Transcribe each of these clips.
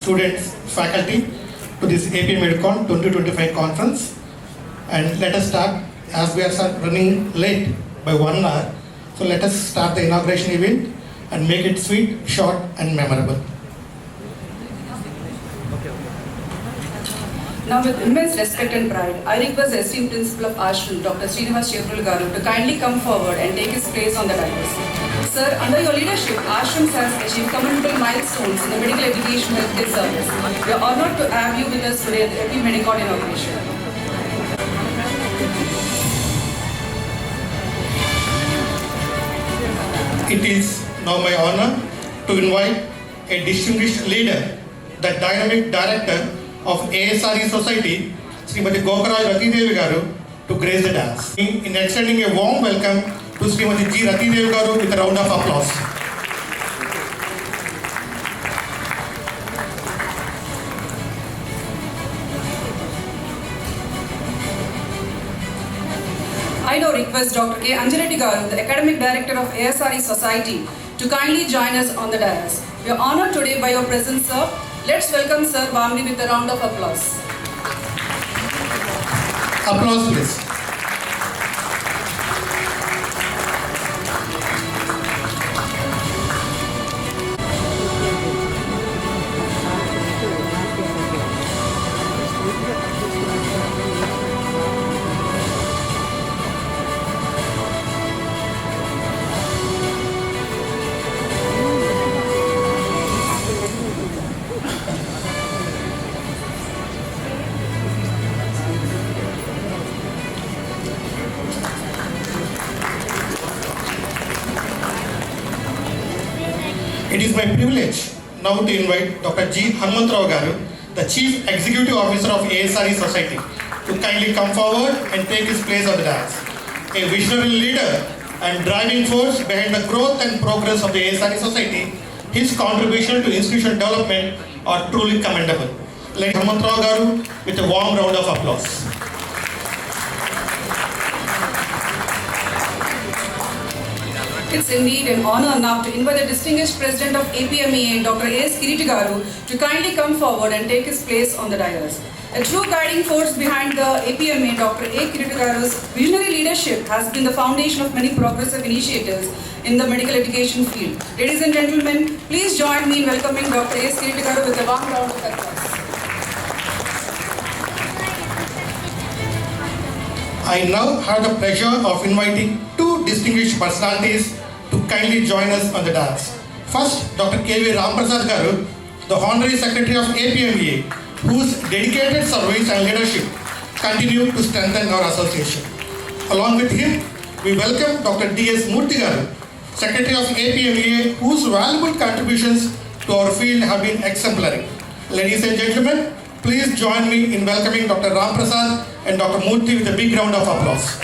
students, faculty to this AP Medcon 2025 conference, and let us start as we are running late by 1 hour. So let us start the inauguration event and make it sweet, short and memorable. Now with immense respect and pride, I request the esteemed principal of ASRAM, Dr. Srinivas Garu, to kindly come forward and take his place on the dais. Sir, under your leadership, ASRAM has achieved commendable milestones in the medical education healthcare service. We are honored to have you with us today at the AP Medcon inauguration. It is now my honor to invite a distinguished leader, the dynamic director of ASRE Society, Srimati Gokaraj Ratidevi Garu, to grace the dance. In extending a warm welcome to Srimati G. Ratidevi Garu with a round of applause. I now request Dr. K. Anjaleti Garu, the Academic Director of ASRE Society, to kindly join us on the dais. We are honored today by your presence, sir. Let's welcome Sir warmly with a round of applause. Applause, please. It is my privilege now to invite Dr. G. Hanumantrao Garu, the Chief Executive Officer of ASRE Society, to kindly come forward and take his place on the dais. A visionary leader and driving force behind the growth and progress of the ASRE Society, his contribution to institutional development are truly commendable. Let Hanumantrao Garu with a warm round of applause. It's indeed an honor now to invite the distinguished President of APMEA, Dr. A.S. Kiriti Garu, to kindly come forward and take his place on the dais. A true guiding force behind the APMEA, Dr. A. Kiriti Garu's visionary leadership has been the foundation of many progressive initiatives in the medical education field. Ladies and gentlemen, please join me in welcoming Dr. A.S. Kiriti Garu with a warm round of applause. I now have the pleasure of inviting two distinguished personalities to kindly join us on the dais. First, Dr. K.V. Ramprasad Garu, the Honorary Secretary of APMEA, whose dedicated service and leadership continue to strengthen our association. Along with him, we welcome Dr. D.S. Murthy Garu, Secretary of APMEA, whose valuable contributions to our field have been exemplary. Ladies and gentlemen, please join me in welcoming Dr. Ramprasad and Dr. Murthy with a big round of applause.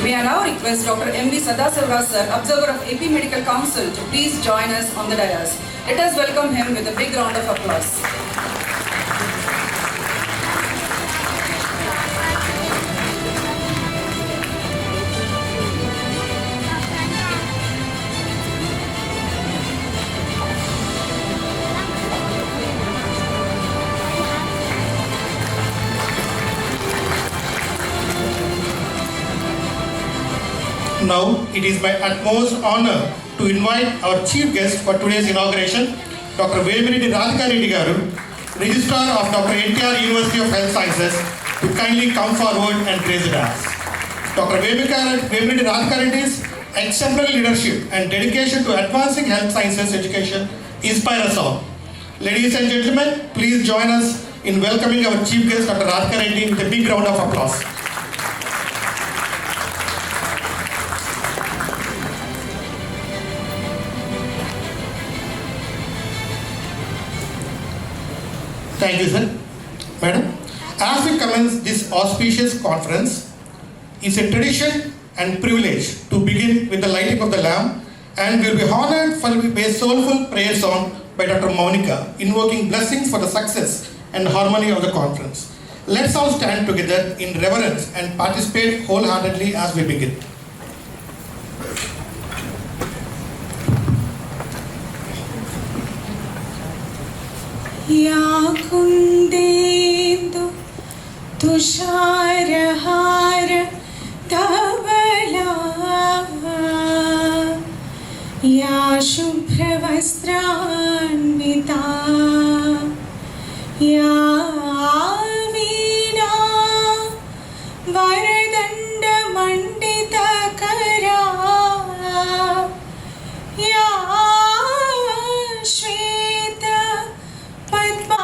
May I now request Dr. M.V. Sadasivra sir, Observer of AP Medical Council, to please join us on the dais. Let us welcome him with a big round of applause. Now, it is my utmost honor to invite our chief guest for today's inauguration, Dr. Vemiridi Radhika Reddy Garu, Registrar of Dr. NTR University of Health Sciences, to kindly come forward and grace the dais. Dr. Vemiridi Radhika Reddy's exemplary leadership and dedication to advancing health sciences education inspire us all. Ladies and gentlemen, please join us in welcoming our chief guest, Dr. Radhika Reddy, with a big round of applause. Thank you, sir. Madam, as we commence this auspicious conference, it's a tradition and privilege to begin with the lighting of the lamp, and we will be honored for a soulful prayer song by Dr. Monica, invoking blessings for the success and harmony of the conference. Let's all stand together in reverence and participate wholeheartedly as we begin. या कुन्देन्दु तुषारहार धवला या शुभ्रवस्त्रान्विता या वीणा वरदण्डमण्डितकरा या श्वेत पद्मा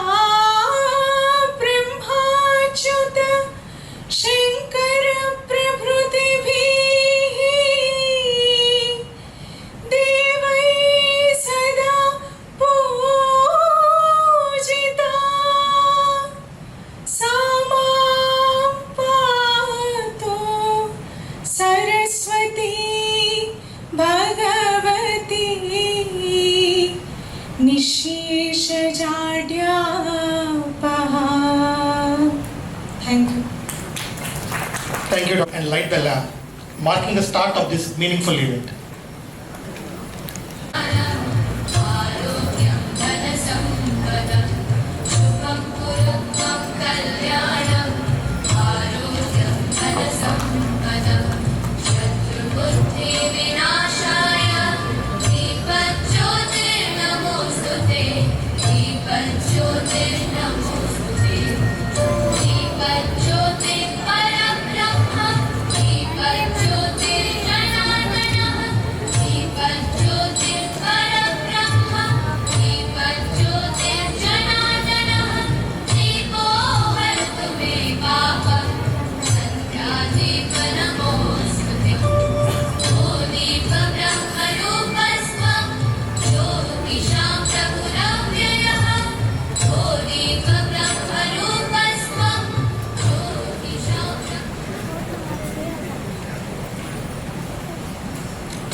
ब्रह्माच्युत शङ्कर प्रभृतिभिः देवैः सदा पूजिता सा मां पातु Saraswati Bhagwati निःशेषजाड्यापहा. Thank you. Thank you, Dr. And light the lamp, marking the start of this meaningful event.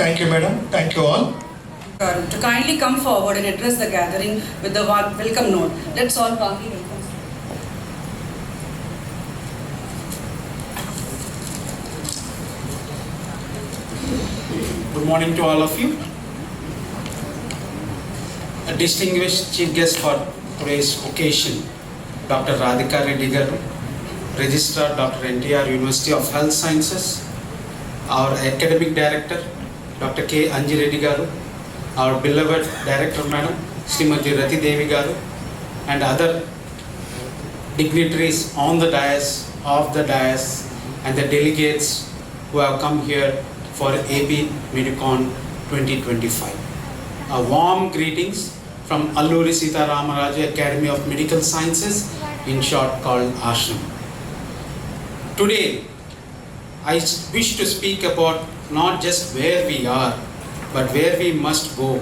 Thank you, madam. Thank you all. To kindly come forward and address the gathering with the welcome note. Let's all warmly welcome. Good morning to all of you. A distinguished chief guest for today's occasion, Dr. Radhika Reddy Garu, Registrar Dr. NTR University of Health Sciences, our Academic Director, Dr. K. Anji Reddy Garu, our beloved Director Madam, Srimati Rati Devi Garu, and other dignitaries on the dais, off the dais, and the delegates who have come here for AB Medicon 2025. A warm greetings from Alluri Sita Ramaraju Academy of Medical Sciences, in short called ASRAM. Today, I wish to speak about not just where we are, but where we must go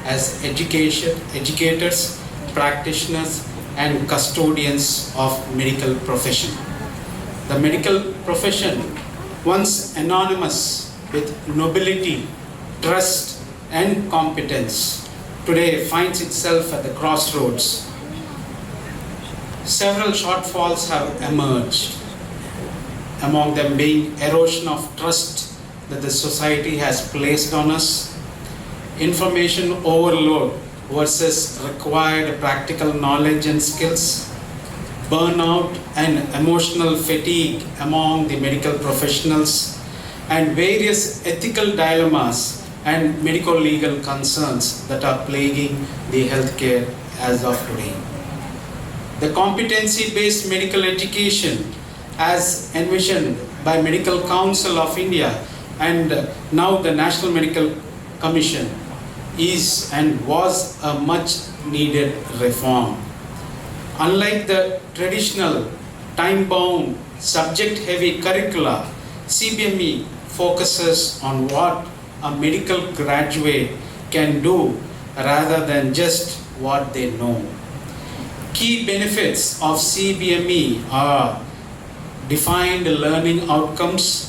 as educators, practitioners, and custodians of medical profession. The medical profession, once anonymous with nobility, trust, and competence, today finds itself at the crossroads. Several shortfalls have emerged, among them being erosion of trust that the society has placed on us, information overload versus required practical knowledge and skills, burnout and emotional fatigue among the medical professionals, and various ethical dilemmas and medico-legal concerns that are plaguing the healthcare as of today. The competency-based medical education, as envisioned by Medical Council of India and now the National Medical Commission, is and was a much needed reform. Unlike the traditional time-bound, subject-heavy curricula, CBME focuses on what a medical graduate can do rather than just what they know. Key benefits of CBME are defined learning outcomes,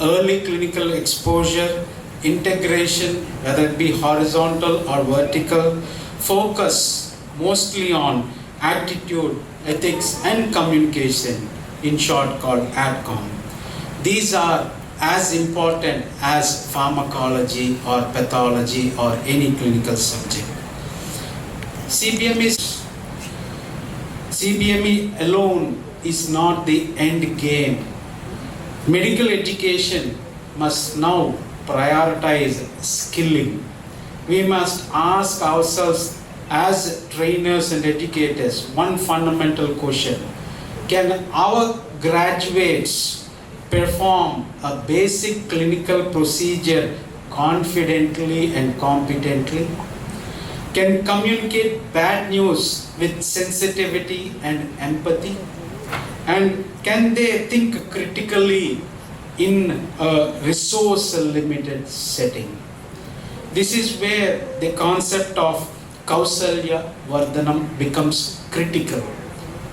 early clinical exposure, integration, whether it be horizontal or vertical, focus mostly on attitude ethics and communication, in short called ADCOM. These are as important as pharmacology or pathology or any clinical subject. CBME alone is not the end game. Medical education must now prioritize skilling. We must ask ourselves as trainers and educators one fundamental question: can our graduates perform a basic clinical procedure confidently and competently? Can communicate bad news with sensitivity and empathy? And can they think critically in a resource limited setting? This is where the concept of Kausalya Vardhanam becomes critical.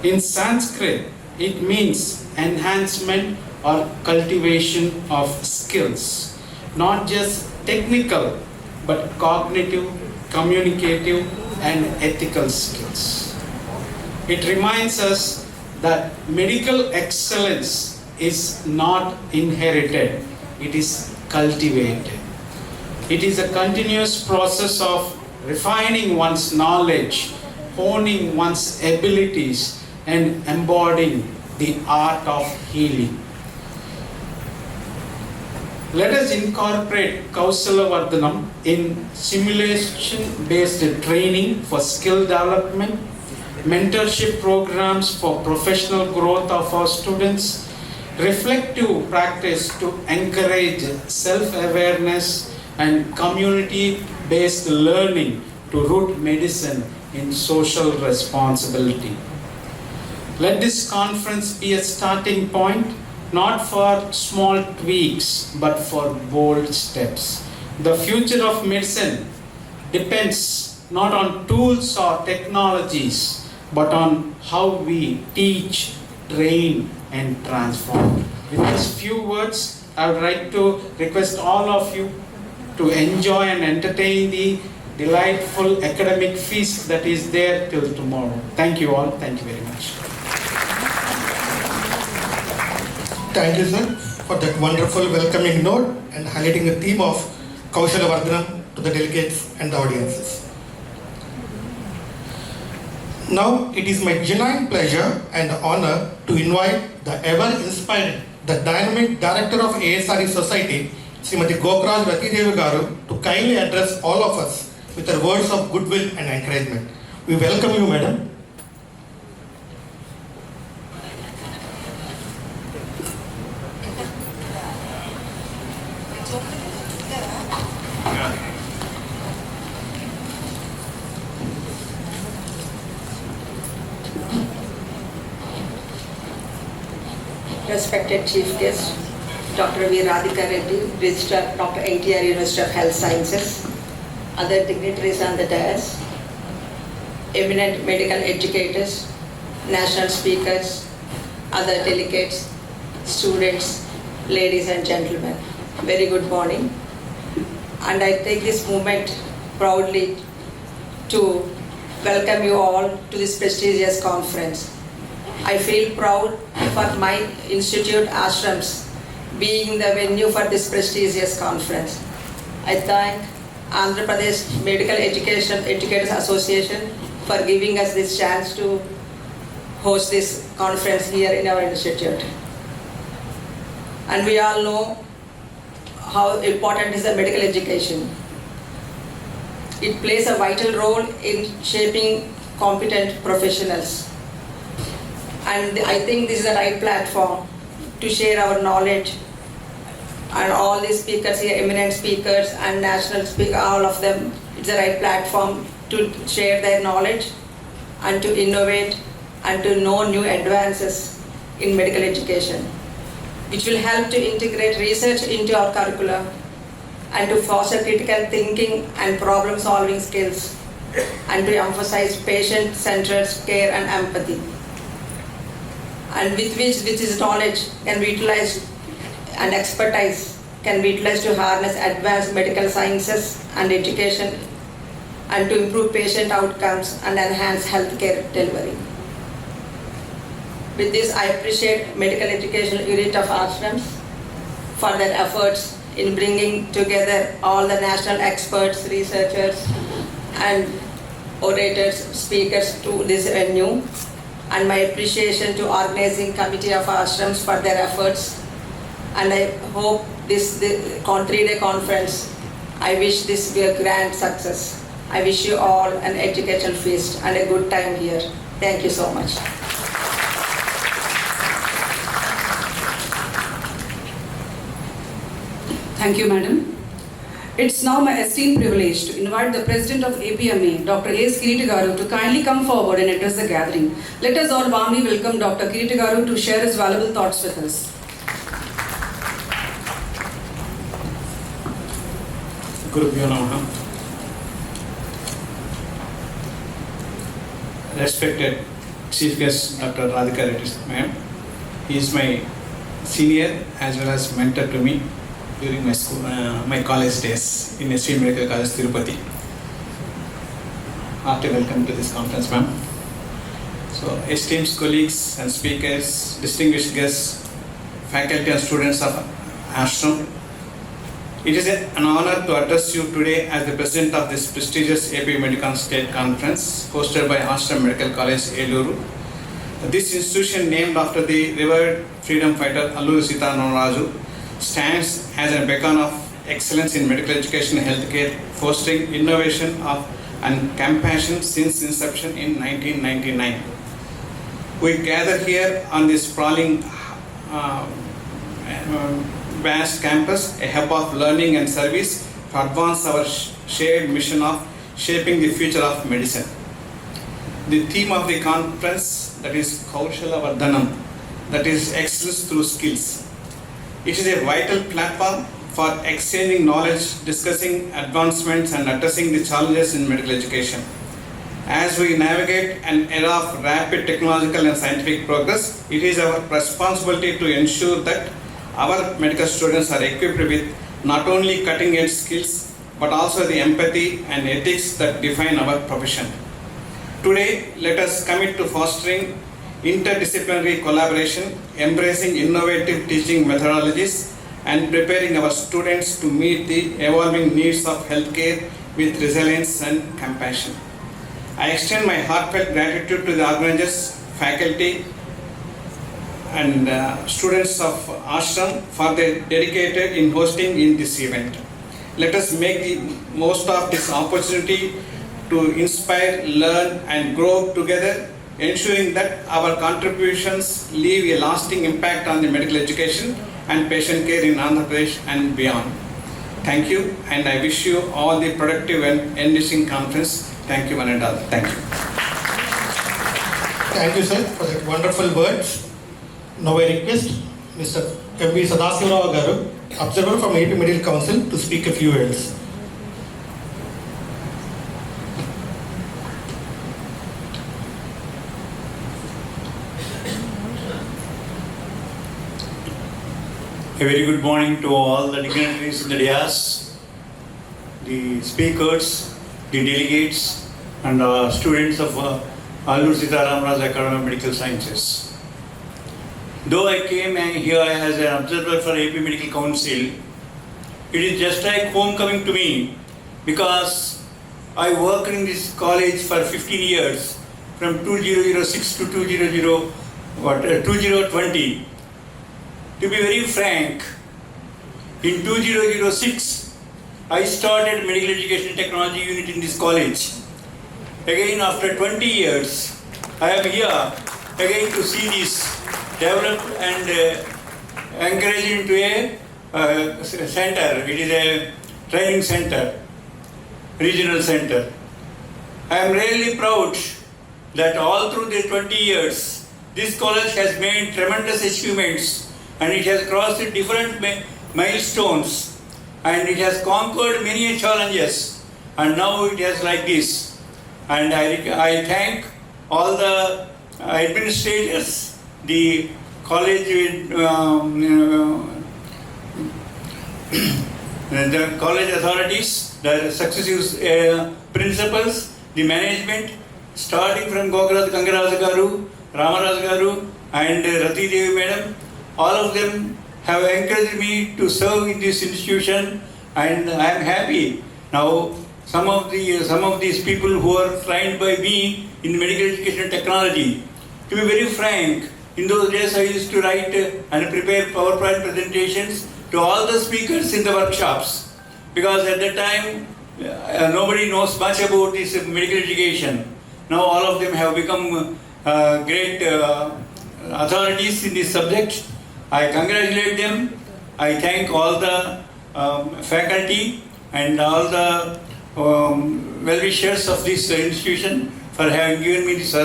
In Sanskrit, it means enhancement or cultivation of skills, not just technical, but cognitive, communicative, and ethical skills. It reminds us that medical excellence is not inherited, it is cultivated. It is a continuous process of refining one's knowledge, honing one's abilities, and embodying the art of healing. Let us incorporate Kausala Vardhanam in simulation-based training for skill development, mentorship programs for professional growth of our students, reflective practice to encourage self-awareness, and community-based learning to root medicine in social responsibility. Let this conference be a starting point, not for small tweaks, but for bold steps. The future of medicine depends not on tools or technologies, but on how we teach, train, and transform. With these few words, I would like to request all of you to enjoy and entertain the delightful academic feast that is there till tomorrow. Thank you all. Thank you very much. Thank you, sir, for that wonderful welcoming note and highlighting the theme of Kaushala Vardhanam to the delegates and the audiences. Now, it is my genuine pleasure and honor to invite the ever-inspired, the dynamic director of ASRE Society, Srimati Gokraj Ratidevi Garu, to kindly address all of us with her words of goodwill and encouragement. We welcome you, madam. Respected Chief Guest, Dr. V. Radhika Reddy, Registrar, Dr. NTR University of Health Sciences, other dignitaries on the dais, eminent medical educators, national speakers, other delegates, students, ladies and gentlemen, very good morning. And I take this moment proudly to welcome you all to this prestigious conference. I feel proud for my institute ASRAMs being the venue for this prestigious conference. I thank Andhra Pradesh Medical Educators Association for giving us this chance to host this conference here in our institute. And we all know how important is the medical education. It plays a vital role in shaping competent professionals. And I think this is the right platform to share our knowledge. And all these speakers here, eminent speakers and national speakers, all of them, it's the right platform to share their knowledge and to innovate and to know new advances in medical education, which will help to integrate research into our curricula and to foster critical thinking and problem-solving skills and to emphasize patient-centered care and empathy. And with this knowledge can be utilized and expertise can be utilized to harness advanced medical sciences and education and to improve patient outcomes and enhance healthcare delivery. With this, I appreciate Medical Educational Unit of ASRAM for their efforts in bringing together all the national experts, researchers, and orators, speakers to this venue. And my appreciation to organizing committee of ASRAMs for their efforts. And I hope this 3-day conference, I wish this be a grand success. I wish you all an educational feast and a good time here. Thank you so much. Thank you, Madam. It's now my esteemed privilege to invite the President of APMA, Dr. A.S. Kiritagaru, to kindly come forward and address the gathering. Let us all warmly welcome Dr. Kiritagaru to share his valuable thoughts with us. Gurubhyo Namaha. Respected Chief Guest Dr. Radhika Reddy ma'am. He is my senior as well as mentor to me during my school, my college days in SC Medical College, Tirupati. Heartily welcome to this conference, ma'am. So, esteemed colleagues and speakers, distinguished guests, faculty and students of ASRAM, it is an honor to address you today as the president of this prestigious AP Medicon State Conference hosted by ASRAM Medical College, Eluru. This institution, named after the revered freedom fighter Alluri Sita Raju, stands as a beacon of excellence in medical education and healthcare, fostering innovation and compassion since inception in 1999. We gather here on this sprawling vast campus, a hub of learning and service, to advance our shared mission of shaping the future of medicine. The theme of the conference, that is Kaushala Vardhanam, that is excellence through skills. It is a vital platform for exchanging knowledge, discussing advancements and addressing the challenges in medical education. As we navigate an era of rapid technological and scientific progress, it is our responsibility to ensure that our medical students are equipped with not only cutting-edge skills, but also the empathy and ethics that define our profession. Today, let us commit to fostering interdisciplinary collaboration, embracing innovative teaching methodologies, and preparing our students to meet the evolving needs of healthcare with resilience and compassion. I extend my heartfelt gratitude to the organizers, faculty, and students of ASRAM for their dedicated in hosting in this event. Let us make the most of this opportunity to inspire, learn, and grow together, ensuring that our contributions leave a lasting impact on the medical education and patient care in Andhra Pradesh and beyond. Thank you, and I wish you all the productive and enriching conference. Thank you, one and all. Thank you. Thank you, sir, for that wonderful words. Now I request Mr. M.V. Sadashivarao Garu, observer from AP Medical Council, to speak a few words. A very good morning to all the dignitaries in the dais, the speakers, the delegates, and students of Alluri Sita Raju Academy of Medical Sciences. Though I came here as an observer for AP Medical Council, it is just like homecoming to me, because I worked in this college for 15 years, from 2006 to 2020. To be very frank, in 2006, I started Medical Education Technology Unit in this college. Again, after 20 years, I am here again to see this developed and encouraged into a center. It is a training center, regional center. I am really proud that all through the 20 years, this college has made tremendous achievements, and it has crossed different milestones, and it has conquered many challenges, and now it is like this. And I thank all the administrators, the college, the college authorities, the successive principals, the management, starting from Gogarath Kangaraj Garu, Ramaraj Garu, and Rati Devi madam, all of them have encouraged me to serve in this institution, and I am happy. Now, some of these people who are trained by me in medical education technology, to be very frank, in those days I used to write and prepare PowerPoint presentations to all the speakers in the workshops, because at that time nobody knows much about this medical education. Now all of them have become great authorities in this subject. I congratulate them. I thank all the faculty and all the well-wishers of this institution for having given me this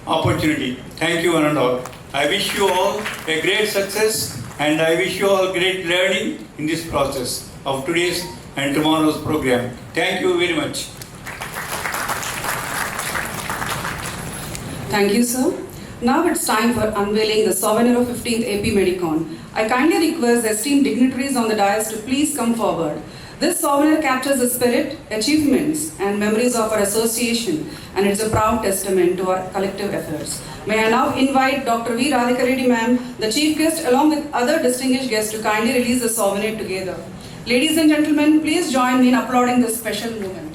opportunity. Thank you one and all. I wish you all a great success, and I wish you all great learning in this process of today's and tomorrow's program. Thank you very much. Thank you, sir. Now it's time for unveiling the souvenir of 15th AP Medicon. I kindly request the esteemed dignitaries on the dais to please come forward. This souvenir captures the spirit, achievements, and memories of our association, and it's a proud testament to our collective efforts. May I now invite Dr. V. Radhika Reddy ma'am, the chief guest, along with other distinguished guests, to kindly release the souvenir together. Ladies and gentlemen, please join me in applauding this special moment.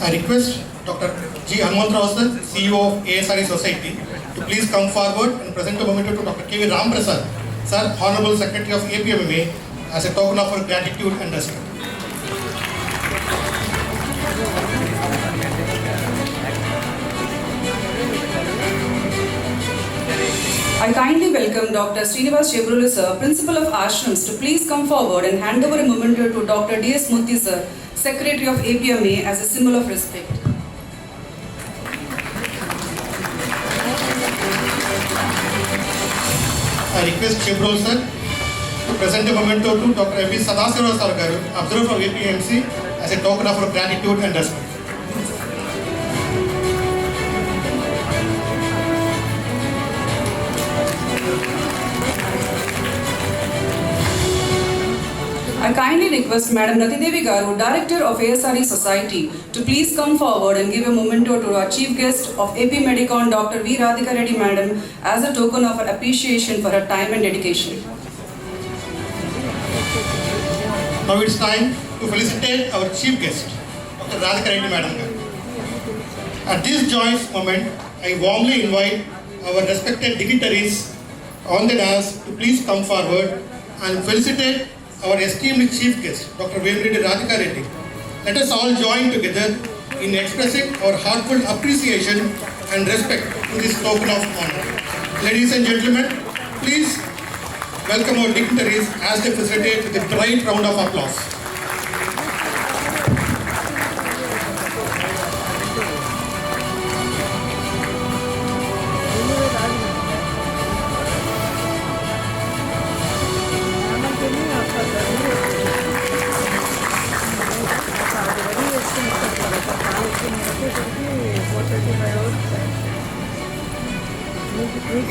I request Dr. G. Hanumantrao sir, CEO of ASRAM Society, to please come forward and present a memento to Dr. K.V. Ramprasad, sir, Honorable Secretary of APMMA, as a token of our gratitude and respect. I kindly welcome Dr. Srinivas Chebrulu sir, Principal of ASRAMs, to please come forward and hand over a memento to Dr. D.S. Murthy sir, Secretary of APMA, as a symbol of respect. I request Chebrulu sir to present a memento to Dr. M.V. Sadasiva sir, observer from APMC, as a token of our gratitude and respect. I kindly request Madam Rati Devi Garu, Director of ASRAM Society, to please come forward and give a memento to our chief guest of AP Medicon, Dr. V. Radhika Reddy Madam, as a token of our appreciation for her time and dedication. Now it's time to felicitate our chief guest, Dr. Radhika Reddy Madam. At this joyous moment, I warmly invite our respected dignitaries on the dais to please come forward and felicitate our esteemed chief guest, Dr. Vemiridi Radhika Reddy. Let us all join together in expressing our heartfelt appreciation and respect to this token of honor. Ladies and gentlemen, please welcome our dignitaries as they facilitate with a bright round of applause.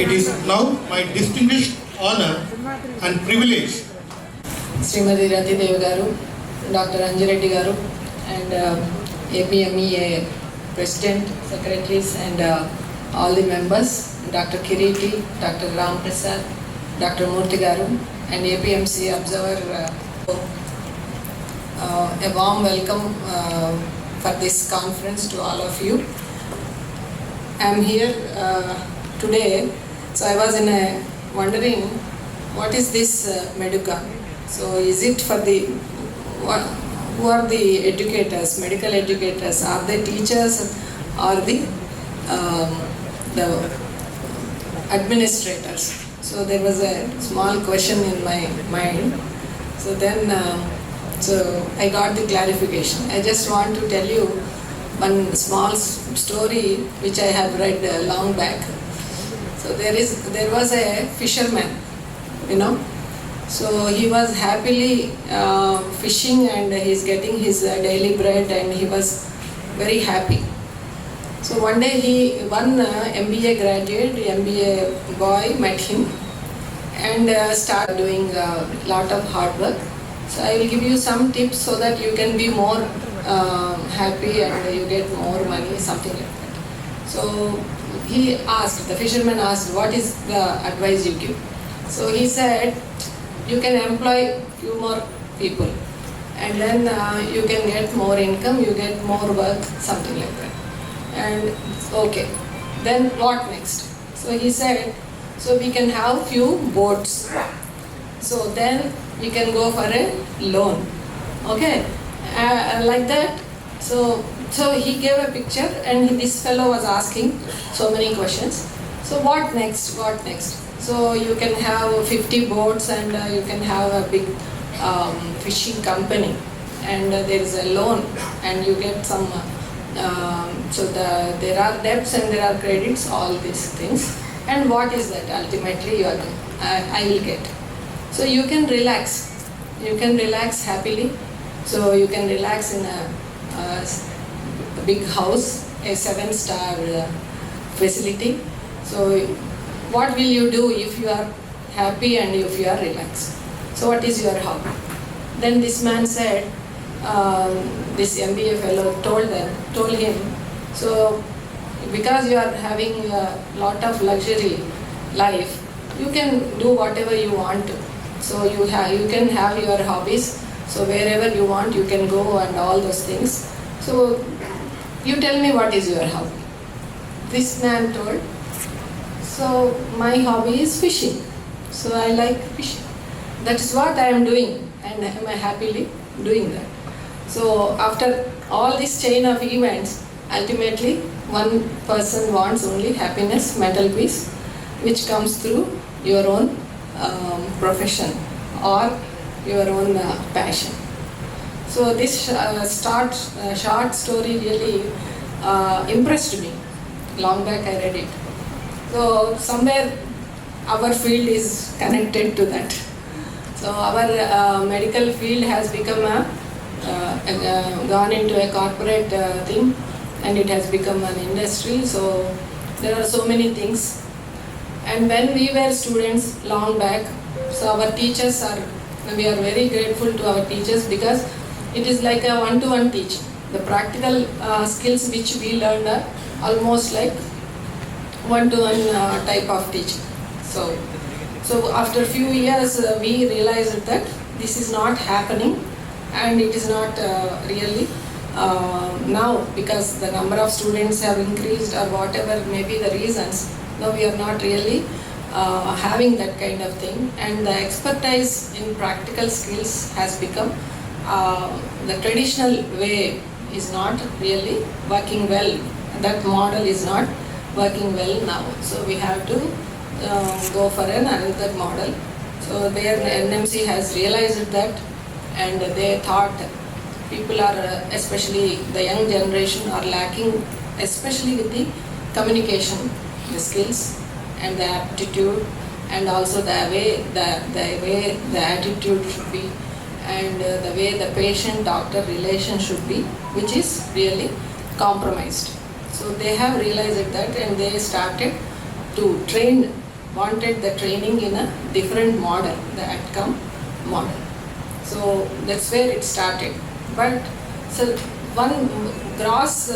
It is now my distinguished honor and privilege శ్రీమతి రతి దేవి గారు, Dr. Anjireddy Garu, and APMEA President, Secretaries, and all the members, Dr. Kiriti, Dr. Ram Prasad, Dr. Murthy Garu, and APMC Observer. A warm welcome for this conference to all of you. I am here today, so I was wondering what is this Meduca? So is it for who are the educators, medical educators? Are they teachers or the administrators? So there was a small question in my mind. So then, so I got the clarification. I just want to tell you one small story which I have read long back. So there was a fisherman, you know. So he was happily fishing and he's getting his daily bread and he was very happy. So one day one MBA graduate, MBA boy met him and started doing a lot of hard work. So I will give you some tips so that you can be more happy and you get more money, something like that. So the fisherman asked, what is the advice you give? So he said, you can employ few more people and then you can get more income, you get more work, something like that. And okay, then what next? So he said, so we can have few boats. So then we can go for a loan, okay, like that. So he gave a picture and this fellow was asking so many questions. So what next, what next? So you can have 50 boats and you can have a big fishing company and there is a loan and you get some, there are debts and there are credits, all these things. And what is that ultimately I will get? So you can relax happily. So you can relax in a big house, a 7-star facility. So what will you do if you are happy and if you are relaxed? So what is your hobby? Then this man said, this MBA fellow told him, so because you are having a lot of luxury life, you can do whatever you want to. So you can have your hobbies. So wherever you want, you can go and all those things. So you tell me what is your hobby? This man told, so my hobby is fishing. So I like fishing. That is what I am doing and I am happily doing that. So after all this chain of events, ultimately one person wants only happiness, mental peace, which comes through your own profession or your own passion. So this short story really impressed me. Long back I read it. So somewhere our field is connected to that. So our medical field has become gone into a corporate thing and it has become an industry. So there are so many things. And when we were students long back, so our teachers we are very grateful to our teachers because it is like a one-to-one teaching. The practical skills which we learned are almost like one-to-one type of teaching. So after a few years we realized that this is not happening and it is not really now, because the number of students have increased or whatever may be the reasons. Now we are not really having that kind of thing, and the expertise in practical skills has become the traditional way is not really working well. That model is not working well now. So we have to go for another model. So there NMC has realized that, and they thought people are, especially the young generation, are lacking, especially with the communication, the skills and the aptitude, and also the way the attitude should be, and the way the patient-doctor relation should be, which is really compromised. So they have realized that, and they started to wanted the training in a different model, the outcome model. So that's where it started. But so one gross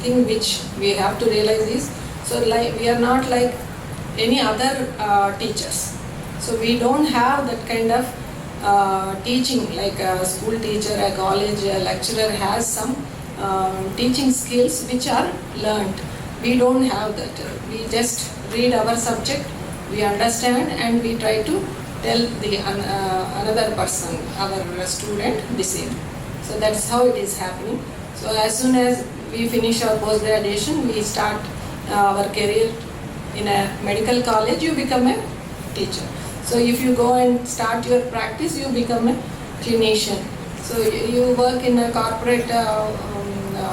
thing which we have to realize is, so like we are not like any other teachers. So we don't have that kind of teaching like a school teacher, a college a lecturer has some teaching skills which are learned. We don't have that. We just read our subject, we understand, and we try to tell the another person, our student, the same. So that's how it is happening. So as soon as we finish our post-graduation, we start our career in a medical college, you become a teacher. So if you go and start your practice, you become a clinician. So you work in a corporate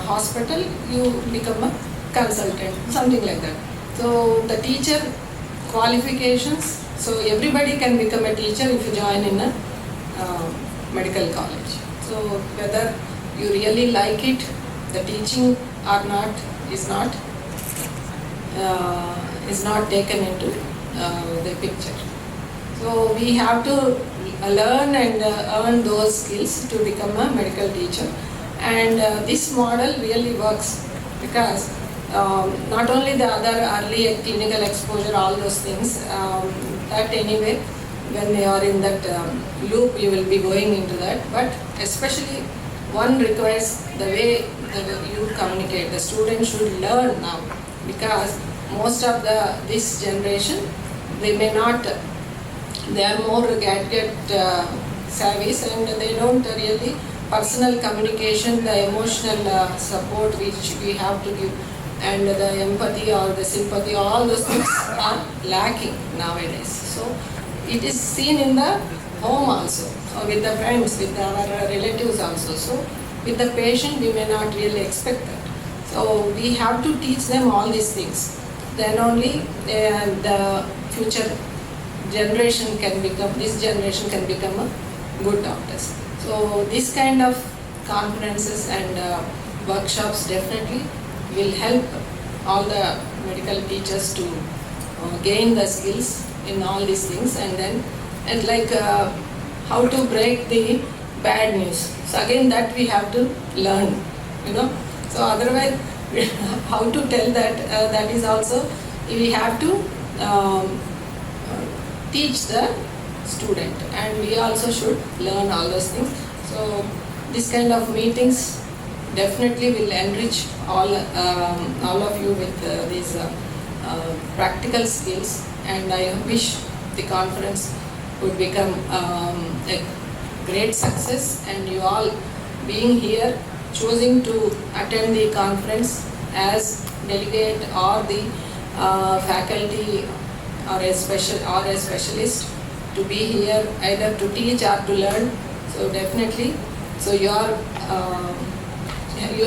hospital, you become a consultant, something like that. So the teacher qualifications, so everybody can become a teacher if you join in a medical college. So whether you really like it, the teaching or not is not taken into the picture. So we have to learn and earn those skills to become a medical teacher. And this model really works because not only the other early clinical exposure, all those things, that anyway, when you are in that loop, you will be going into that. But especially one requires the way you communicate. The student should learn now, because most of this generation, they may not, they are more gadget savvy, and they don't really personal communication, the emotional support which we have to give, and the empathy or the sympathy, all those things are lacking nowadays. So it is seen in the home also, or with the friends, with our relatives also. So with the patient, we may not really expect that. So we have to teach them all these things. Then only the future generation can become, this generation can become a good doctors. So this kind of conferences and workshops definitely will help all the medical teachers to gain the skills in all these things, and then how to break the bad news. So again, that we have to learn, So otherwise, how to tell that, that is also, we have to teach the student, and we also should learn all those things. So this kind of meetings definitely will enrich all of you with these practical skills, and I wish the conference would become a great success, and you all being here, choosing to attend the conference as delegate or the faculty or a specialist, to be here either to teach or to learn. So definitely, so you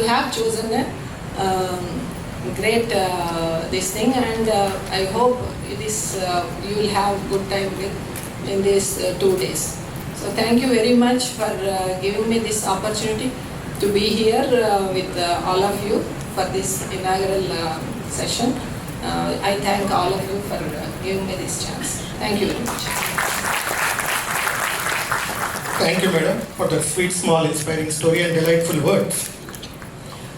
have chosen a great this thing, and I hope this you will have good time in these 2 days. So thank you very much for giving me this opportunity to be here with all of you for this inaugural session. I thank all of you for giving me this chance. Thank you very much. Thank you, madam, for the sweet, small, inspiring story and delightful words.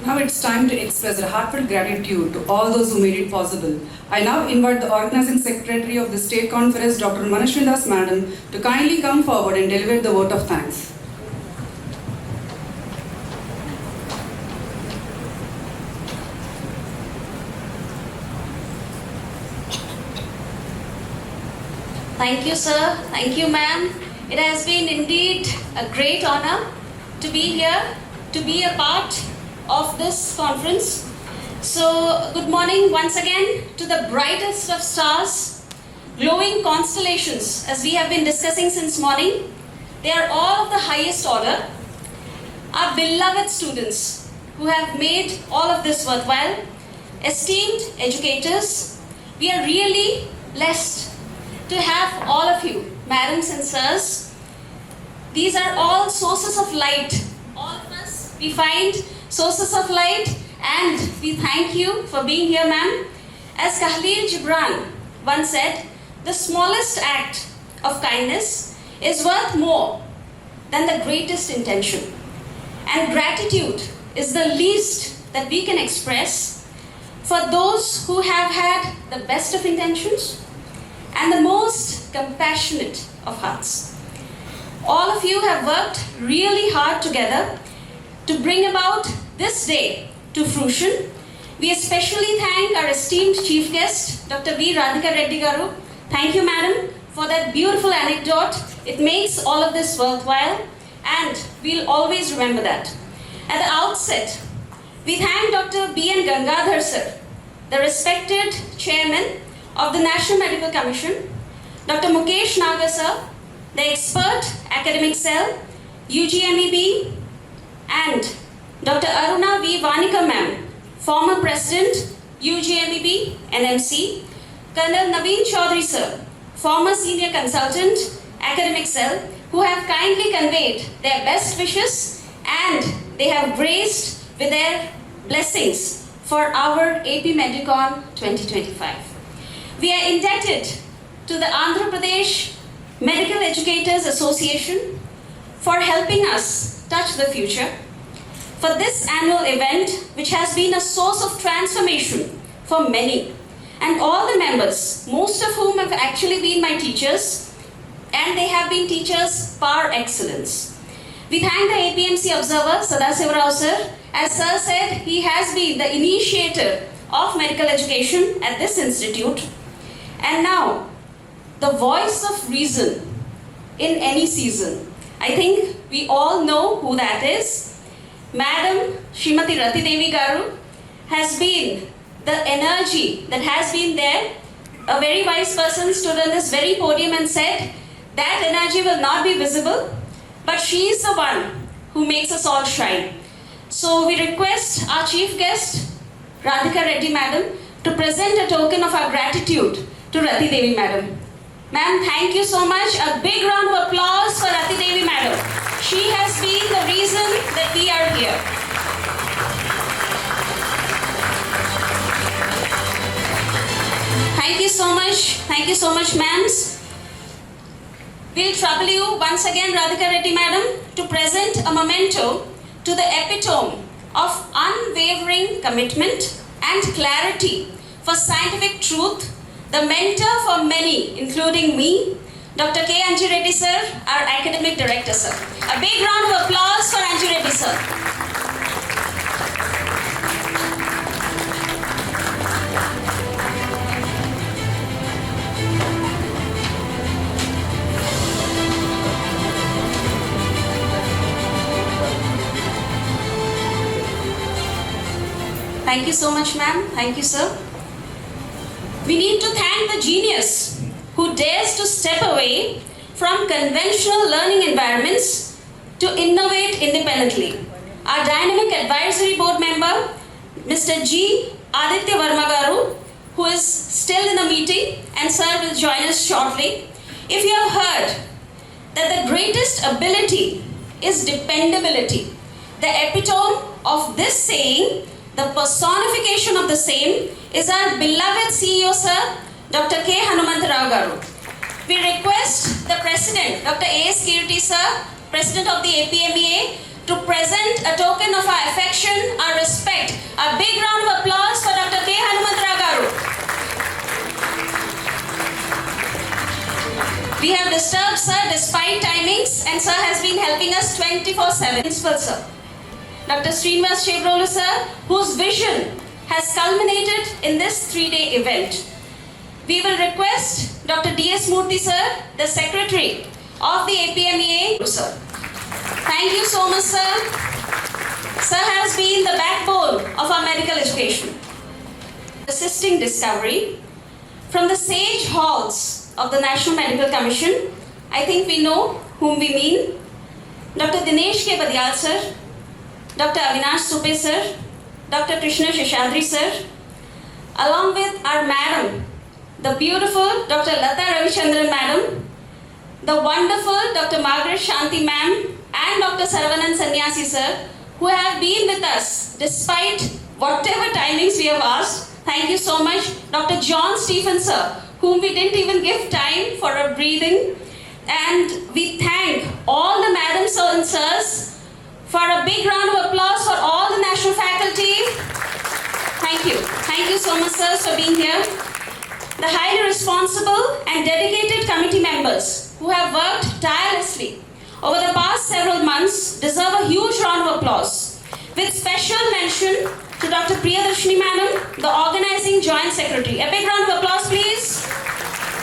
Now it's time to express a heartfelt gratitude to all those who made it possible. I now invite the Organizing Secretary of the State Conference, Dr. Manashwin Das Madam, to kindly come forward and deliver the vote of thanks. Thank you, sir. Thank you, ma'am. It has been indeed a great honor to be here, to be a part of this conference. So, good morning once again to the brightest of stars, glowing constellations, as we have been discussing since morning. They are all of the highest order. Our beloved students who have made all of this worthwhile, esteemed educators, we are really blessed to have all of you, madams and sirs. These are all sources of light. All of us, we find sources of light, and we thank you for being here, ma'am. As Khalil Gibran once said, the smallest act of kindness is worth more than the greatest intention. And gratitude is the least that we can express for those who have had the best of intentions and the most compassionate of hearts. All of you have worked really hard together to bring about this day to fruition. We especially thank our esteemed chief guest, Dr. V. Radhika Reddy Garu. Thank you, madam, for that beautiful anecdote. It makes all of this worthwhile, and we'll always remember that. At the outset, we thank Dr. B. N. Gangadhar sir, the respected chairman of the National Medical Commission, Dr. Mukesh Nagar sir, the expert academic cell, UGMEB, and Dr. Aruna V. Vanika ma'am, former president, UGMEB, NMC, Colonel Naveen Chaudhary sir, former senior consultant, academic cell, who have kindly conveyed their best wishes and they have graced with their blessings for our AP Medicon 2025. We are indebted to the Andhra Pradesh Medical Educators Association for helping us touch the future, for this annual event which has been a source of transformation for many, and all the members, most of whom have actually been my teachers, and they have been teachers par excellence. We thank the APMC observer, Sadasiva Rao sir. As sir said, he has been the initiator of medical education at this institute. And now, the voice of reason in any season. I think we all know who that is. Madam Srimati Rati Devi Garu has been the energy that has been there. A very wise person stood on this very podium and said, that energy will not be visible, but she is the one who makes us all shine. So we request our chief guest, Radhika Reddy madam, to present a token of our gratitude to Rati Devi madam. Ma'am, thank you so much. A big round of applause for Rati Devi madam. She has been the reason that we are here. Thank you so much. Thank you so much, ma'ams. We'll trouble you once again, Radhika Reddy madam, to present a memento to the epitome of unwavering commitment and clarity for scientific truth, the mentor for many, including me, Dr. K. Anji Reddy sir, our academic director sir. A big round of applause for Anji Reddy sir. Thank you so much, ma'am. Thank you, sir. We need to thank the genius who dares to step away from conventional learning environments to innovate independently. Our dynamic advisory board member, Mr. G. Aditya Verma Garu, who is still in the meeting, and sir will join us shortly. If you have heard that the greatest ability is dependability, the epitome of this saying, the personification of the same, is our beloved CEO sir, Dr. K. Hanumantarao Garu. We request the President, Dr. A.S. Kirti sir, President of the APMEA, to present a token of our affection, our respect. A big round of applause for Dr. K. Hanumantarao Garu. We have disturbed sir despite timings, and sir has been helping us 24/7. Principal sir, Dr. Srinivas Chevrolu sir, whose vision has culminated in this 3-day event. We will request Dr. D.S. Murthy sir, the Secretary of the APMEA. Sir. Thank you so much, sir. Sir has been the backbone of our medical education. Assisting discovery from the sage halls of the National Medical Commission. I think we know whom we mean. Dr. Dinesh K. Badial sir, Dr. Avinash Supe sir, Dr. Krishna Sheshadri sir, along with our madam, the beautiful Dr. Lata Ravichandran madam, the wonderful Dr. Margaret Shanti ma'am, and Dr. Saravanan Sannyasi sir, who have been with us despite whatever timings we have asked. Thank you so much. Dr. John Stephen sir, whom we didn't even give time for a breathing. And we thank all the madams and sirs for a big round of applause for all the national faculty. Thank you. Thank you so much, sirs, for being here. The highly responsible and dedicated committee members who have worked tirelessly over the past several months deserve a huge round of applause. With special mention to Dr. Priyadarshini Madam, the organizing joint secretary. A big round of applause, please.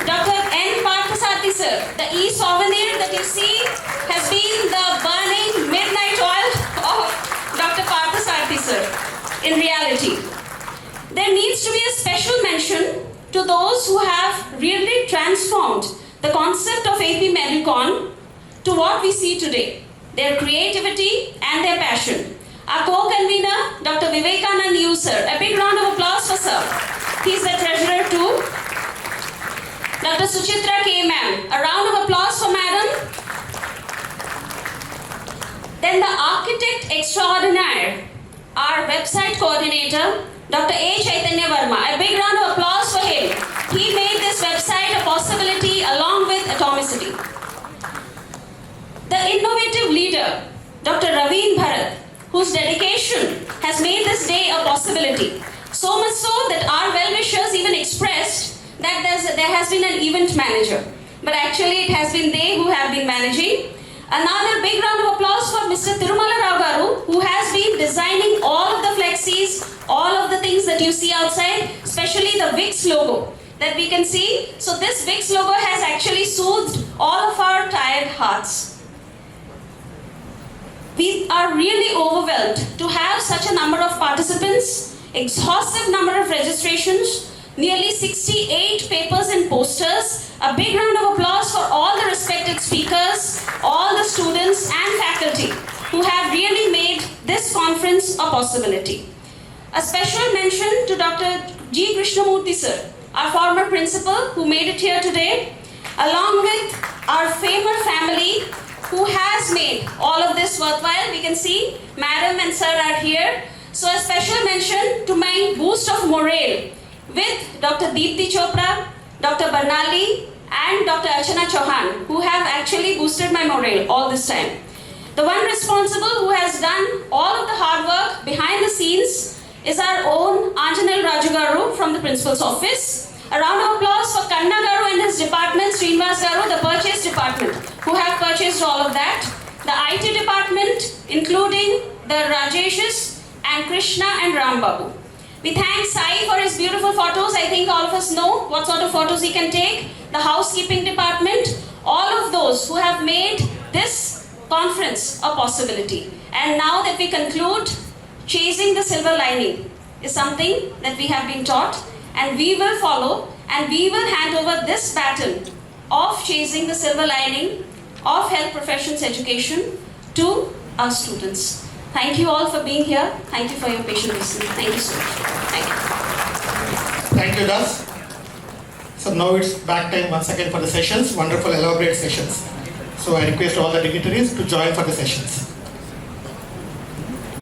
Dr. N. Parthasarathy sir, the e-souvenir that you see has been the burning midnight oil of Dr. Parthasarathy sir. In reality, there needs to be a special mention to those who have really transformed the concept of AP Medicon to what we see today. Their creativity and their passion. Our co-convener, Dr. Vivekanand Yu sir. A big round of applause for sir. He's the treasurer too. Dr. Suchitra K. ma'am. A round of applause for madam. Then the architect extraordinaire, our website coordinator, Dr. A. Chaitanya Verma. A big round of applause for him. He made this website a possibility along with Atomicity. The innovative leader, Dr. Raveen Bharat, whose dedication has made this day a possibility. So much so that our well-wishers even expressed that there has been an event manager. But actually it has been they who have been managing. Another big round of applause for Mr. Tirumala Rao Garu, who has been designing all of the flexis, all of the things that you see outside, especially the VIX logo that we can see. So this VIX logo has actually soothed all of our tired hearts. We are really overwhelmed to have such a number of participants, exhaustive number of registrations, nearly 68 papers and posters. A big round of applause for all the respected speakers, all the students and faculty who have really made this conference a possibility. A special mention to Dr. G. Krishnamurthy sir, our former principal who made it here today, along with our favorite family who has made all of this worthwhile. We can see madam and sir are here. So a special mention to my boost of morale with Dr. Deepthi Chopra, Dr. Barnali and Dr. Archana Chauhan, who have actually boosted my morale all this time. The one responsible who has done all of the hard work behind the scenes is our own Anjanel Rajugaru from the principal's office. A round of applause for Kanna Garu and his department, Srinivas Garu, the purchase department, who have purchased all of that. The IT department, including the Rajeshes and Krishna and Ram Babu. We thank Sai for his beautiful photos. I think all of us know what sort of photos he can take. The housekeeping department, all of those who have made this conference a possibility. And now that we conclude, chasing the silver lining is something that we have been taught. And we will follow and we will hand over this baton of chasing the silver lining of health professions education to our students. Thank you all for being here. Thank you for your patient listening. Thank you so much. Thank you. Thank you, Das. So now it's back time once again for the sessions, wonderful elaborate sessions. So I request all the dignitaries to join for the sessions.